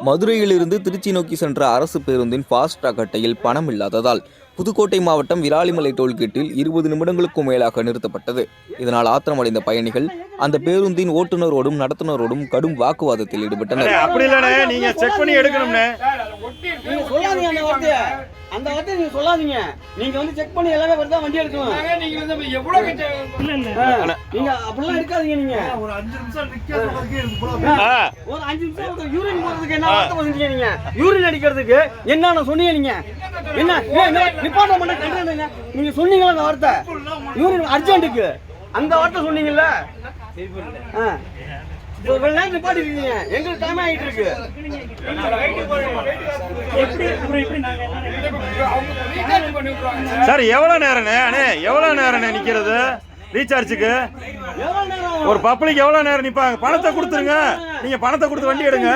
மதுரையிலிருந்து திருச்சி நோக்கி சென்ற அரசு பேருந்தின் ஃபாஸ்ட்ராக் அட்டையில் பணம் இல்லாததால் புதுக்கோட்டை மாவட்டம் விராலிமலை டோல்கேட்டில் 20 நிமிடங்களுக்கும் மேலாக நிறுத்தப்பட்டது. இதனால் ஆத்திரமடைந்த பயணிகள் அந்த பேருந்தின் ஓட்டுநரோடும் நடத்துனரோடும் கடும் வாக்குவாதத்தில் ஈடுபட்டனர். அப்படி இல்லனே, நீங்க செக் பண்ணி எடுக்கணும்னே. நீங்க சொல்லாதீங்க அந்த வார்த்தை நீங்க சொல்லாதீங்க. நீங்க வந்து செக் பண்ணி எல்லாமே வரதா வண்டி எடுக்கணும். நீங்க வந்து எவ்வளவு நீங்க அப்படிலாம் இருக்காதீங்க. நீங்க ஒரு 5 நிமிஷம் நிக்க சொல்றதுக்கு ஒரு 5 நிமிஷம் யூரின் போறதுக்கு என்ன வார்த்தை வந்தீங்க? நீங்க யூரின் அடிக்கிறதுக்கு என்னன்னு சொன்னீங்க? நீங்க என்ன நிப்பாட்ட பண்ண கண்டறீங்க? நீங்க சொன்னீங்களா அந்த வார்த்தை? யூரின் அர்ஜென்ட்டுக்கு அந்த வார்த்தை சொன்னீங்கல்ல? எங்களுக்கு டைம் ஆகிட்டு இருக்கு. சார் எவ்வளவு நேரம் நிக்கிறது ரீசார்ஜுக்கு? ஒரு பப்ளிக் எவ்வளவு நேரம் நிப்பாங்க? பணத்தை கொடுத்துருங்க. நீங்க பணத்தை கொடுத்து வண்டி எடுங்க.